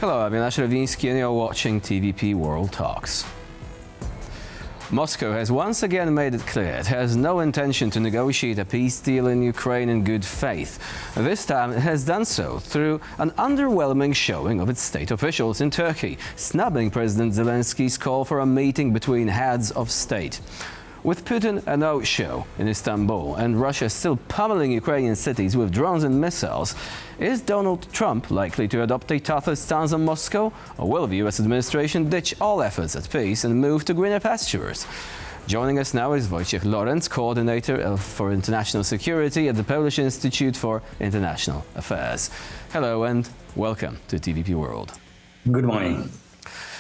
Hello, I'm Jan Ślewiński and you're watching TVP World Talks. Moscow has once again made it clear it has no intention to negotiate a peace deal in Ukraine in good faith. This time it has done so through an underwhelming showing of its state officials in Turkey, snubbing President Zelensky's call for a meeting between heads of state. With Putin a no-show in Istanbul and Russia still pummeling Ukrainian cities with drones and missiles, is Donald Trump likely to adopt a tougher stance on Moscow, or will the US administration ditch all efforts at peace and move to greener pastures? Joining us now is Wojciech Lorenz, coordinator for international security at the Polish Institute for International Affairs. Hello and welcome to TVP World. Good morning.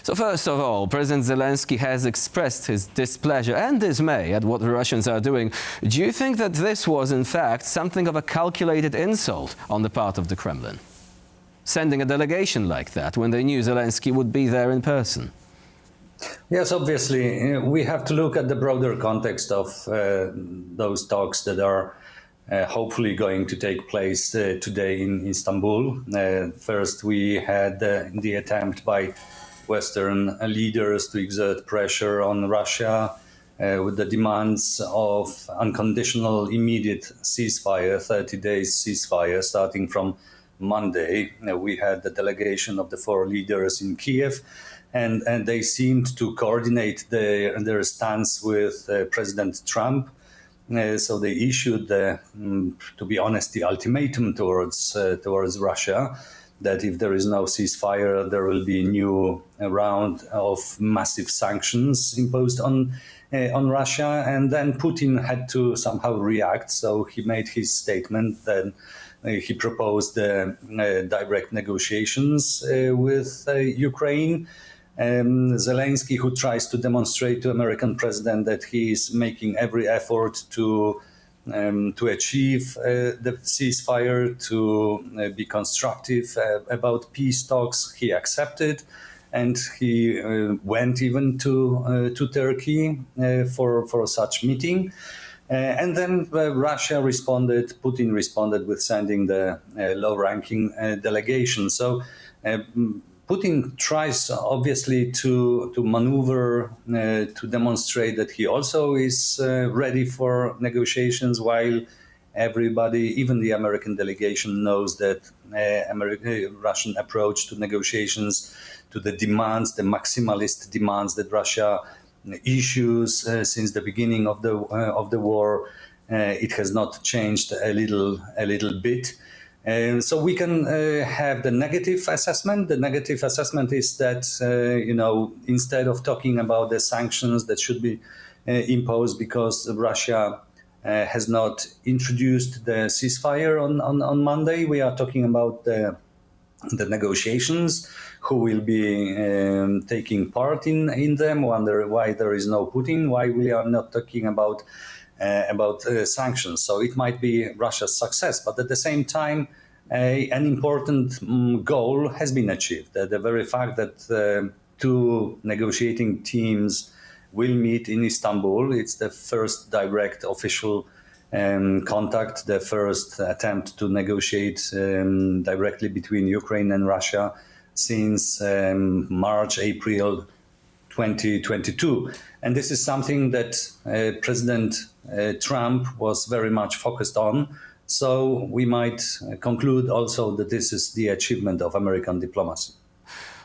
So first of all, President Zelensky has expressed his displeasure and dismay at what the Russians are doing. Do you think that this was, in fact, something of a calculated insult on the part of the Kremlin? Sending a delegation like that when they knew Zelensky would be there in person? Yes, obviously, we have to look at the broader context of those talks that are hopefully going to take place today in Istanbul. First, we had the attempt by Western leaders to exert pressure on Russia with the demands of unconditional immediate ceasefire, 30 days ceasefire starting from Monday. We had the delegation of the four leaders in Kiev, and they seemed to coordinate their stance with President Trump. So they issued, to be honest, the ultimatum towards Russia, that if there is no ceasefire, there will be a new round of massive sanctions imposed on Russia. And then Putin had to somehow react. So he made his statement. Then he proposed direct negotiations with Ukraine. Zelensky, who tries to demonstrate to American president that he is making every effort to achieve the ceasefire, to be constructive about peace talks, he accepted, and he went even to Turkey for such meeting. And then Russia responded, Putin responded with sending the low-ranking delegation. So Putin tries obviously to maneuver, to demonstrate that he also is ready for negotiations, while everybody, even the American delegation, knows that Russian approach to negotiations, to the demands, the maximalist demands that Russia issues since the beginning of the war, it has not changed a little bit. So we can have the negative assessment. The negative assessment is that, instead of talking about the sanctions that should be imposed because Russia has not introduced the ceasefire on Monday, we are talking about the negotiations, who will be taking part in them, wonder why there is no Putin, why we are not talking about sanctions. So it might be Russia's success, but at the same time, an important goal has been achieved. The very fact that two negotiating teams will meet in Istanbul, it's the first direct official contact, the first attempt to negotiate directly between Ukraine and Russia since March, April 2022. And this is something that President Trump was very much focused on. So we might conclude also that this is the achievement of American diplomacy.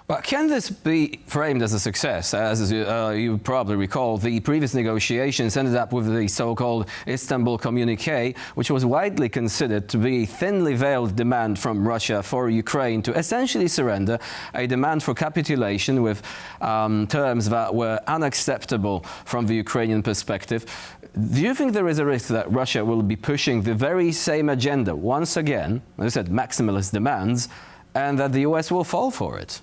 But can this be framed as a success? As you probably recall, the previous negotiations ended up with the so-called Istanbul communique, which was widely considered to be a thinly veiled demand from Russia for Ukraine to essentially surrender, a demand for capitulation with terms that were unacceptable from the Ukrainian perspective. Do you think there is a risk that Russia will be pushing the very same agenda once again, as I said, maximalist demands, and that the US will fall for it?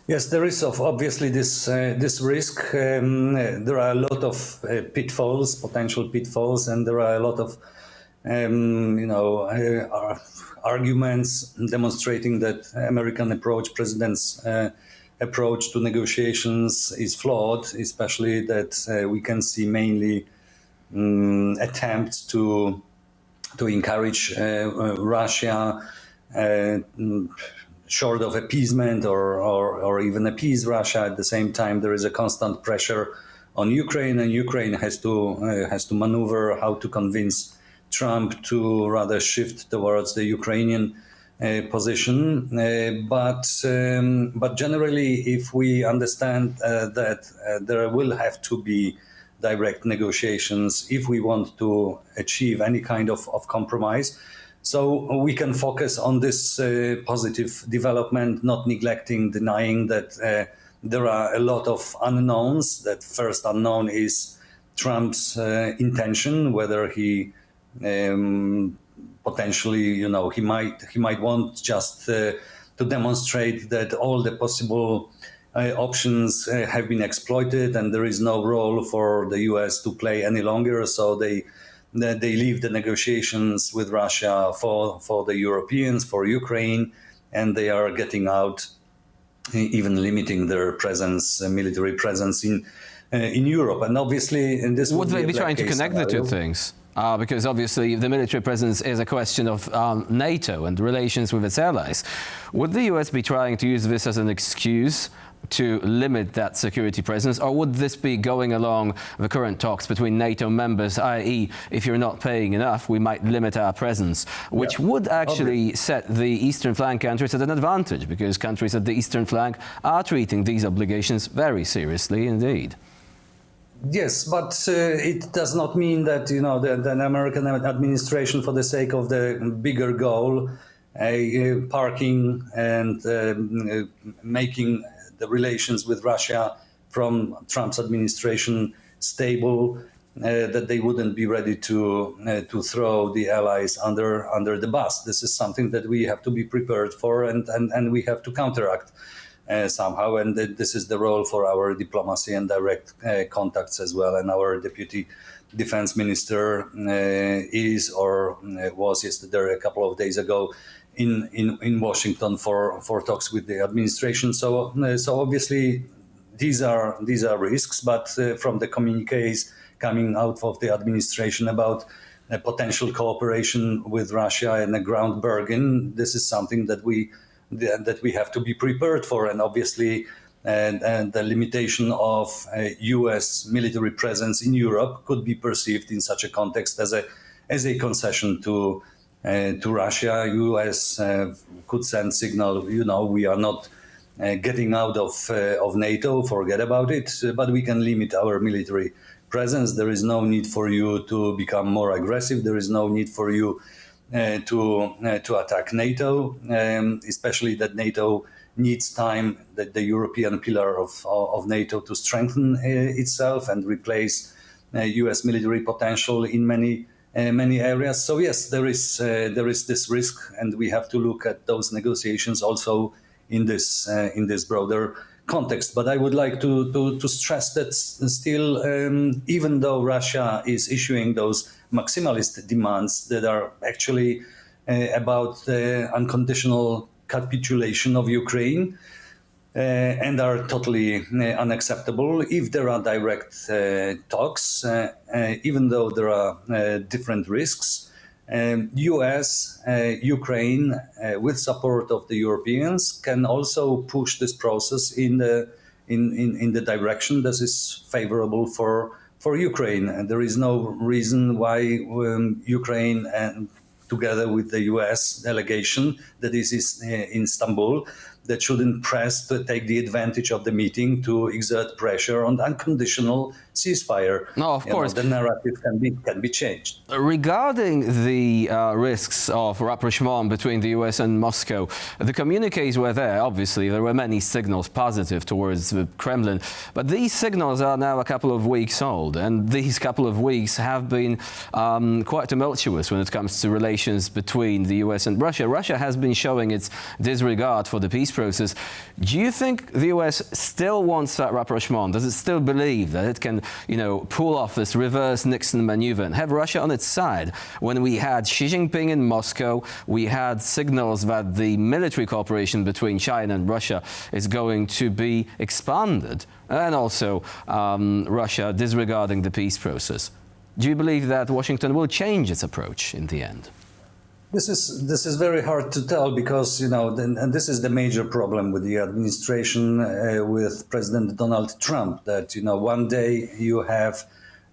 Yes, there is obviously this risk. There are a lot of pitfalls, potential pitfalls, and there are a lot of arguments demonstrating that American approach, president's approach to negotiations is flawed, especially that we can see mainly attempts to encourage Russia short of appeasement or even appease Russia. At the same time, there is a constant pressure on Ukraine, and Ukraine has to maneuver how to convince Trump to rather shift towards the Ukrainian position. But generally, if we understand that there will have to be direct negotiations if we want to achieve any kind of compromise, so we can focus on this positive development, not neglecting, denying that there are a lot of unknowns. That first unknown is Trump's intention, whether he potentially, he might want just to demonstrate that all the possible options have been exploited and there is no role for the US to play any longer. So they leave the negotiations with Russia for the Europeans, for Ukraine, and they are getting out, even limiting their presence, military presence in Europe. And obviously, in this would they be trying to connect the two things? Because obviously the military presence is a question of NATO and relations with its allies. Would the US be trying to use this as an excuse to limit that security presence, or would this be going along the current talks between NATO members, i.e. if you're not paying enough, we might limit our presence, which would actually set the eastern flank countries at an advantage, because countries at the eastern flank are treating these obligations very seriously indeed. Yes, but it does not mean that the American administration, for the sake of the bigger goal, parking and making the relations with Russia from Trump's administration stable, that they wouldn't be ready to throw the allies under the bus. This is something that we have to be prepared for, and we have to counteract somehow. And this is the role for our diplomacy and direct contacts as well. And our deputy defense minister is or was yesterday, a couple of days ago, in Washington for talks with the administration. So obviously these are risks, but from the communiques coming out of the administration about a potential cooperation with Russia and a ground bargain, this is something that we have to be prepared for. And obviously and the limitation of US military presence in Europe could be perceived in such a context as a concession to Russia. US could send signal, we are not getting out of NATO, forget about it, but we can limit our military presence. There is no need for you to become more aggressive. There is no need for you to attack NATO, especially that NATO needs time, that the European pillar of NATO, to strengthen itself and replace US military potential in many areas. So yes, there is this risk, and we have to look at those negotiations also in this broader context. But I would like to stress that still, even though Russia is issuing those maximalist demands that are actually about the unconditional capitulation of Ukraine, and are totally unacceptable, if there are direct talks, even though there are different risks, US, Ukraine, with support of the Europeans, can also push this process in the direction that is favorable for Ukraine. And there is no reason why Ukraine, and together with the US delegation that is in Istanbul, that shouldn't press to take the advantage of the meeting to exert pressure on unconditional ceasefire. No, of course. The narrative can be changed. Regarding the risks of rapprochement between the US and Moscow, the communiques were there. Obviously, there were many signals positive towards the Kremlin, but these signals are now a couple of weeks old, and these couple of weeks have been quite tumultuous when it comes to relations between the US and Russia. Russia has been showing its disregard for the peace process. Do you think the US still wants that rapprochement? Does it still believe that it can, pull off this reverse Nixon maneuver and have Russia on its side? When we had Xi Jinping in Moscow, we had signals that the military cooperation between China and Russia is going to be expanded, and also Russia disregarding the peace process. Do you believe that Washington will change its approach in the end? This is very hard to tell because, and this is the major problem with the administration, with President Donald Trump, that, one day you have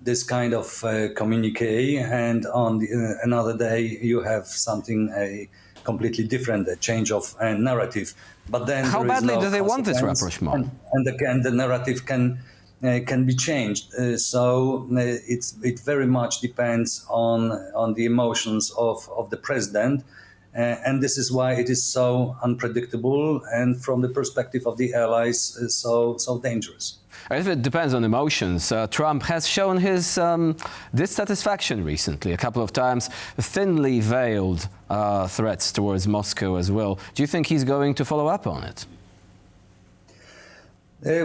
this kind of communique, and on another day you have something completely different, a change of narrative. But then how badly do they want this rapprochement? And again, the narrative can be changed. So it very much depends on the emotions of the president. And this is why it is so unpredictable, and from the perspective of the allies, so dangerous. If it depends on emotions, Trump has shown his dissatisfaction recently, a couple of times, thinly veiled threats towards Moscow as well. Do you think he's going to follow up on it?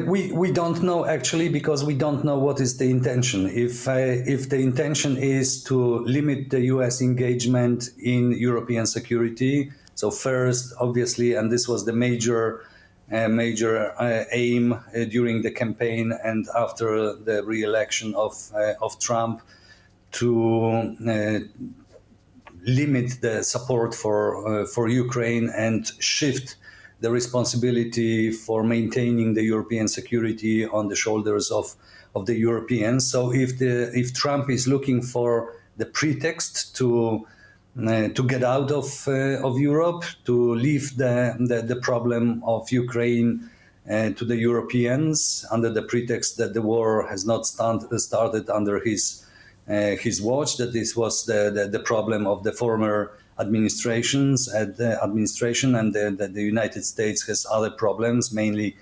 We don't know, actually, because we don't know what is the intention. If the intention is to limit the US engagement in European security, so first, obviously, and this was the major aim during the campaign and after the re-election of Trump, to limit the support for Ukraine and shift the responsibility for maintaining the European security on the shoulders of the Europeans. So if Trump is looking for the pretext to get out of Europe, to leave the problem of Ukraine to the Europeans under the pretext that the war has not started under his watch, that this was the problem of the former administrations and the United States has other problems, mainly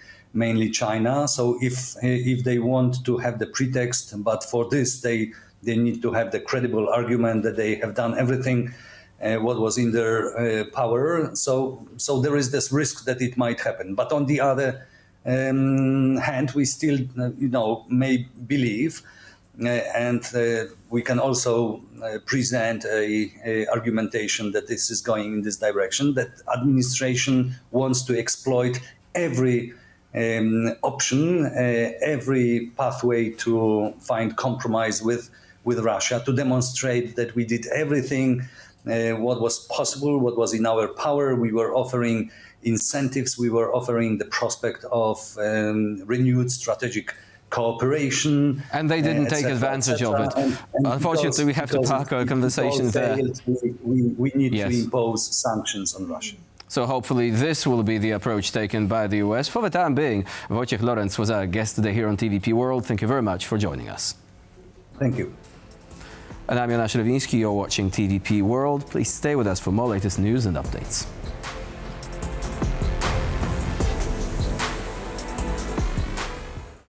China. So if they want to have the pretext, but for this they need to have the credible argument that they have done everything what was in their power. So there is this risk that it might happen. But on the other hand, we still may believe. And we can also present a argumentation that this is going in this direction, that administration wants to exploit every option, every pathway to find compromise with Russia, to demonstrate that we did everything what was possible, what was in our power. We were offering incentives, we were offering the prospect of renewed strategic cooperation. And they didn't take advantage of it. And unfortunately, we have to park our conversation there. We need to impose sanctions on Russia. So hopefully this will be the approach taken by the US. For the time being, Wojciech Lorenz was our guest today here on TVP World. Thank you very much for joining us. Thank you. And I'm Jan Ślewiński. You're watching TVP World. Please stay with us for more latest news and updates.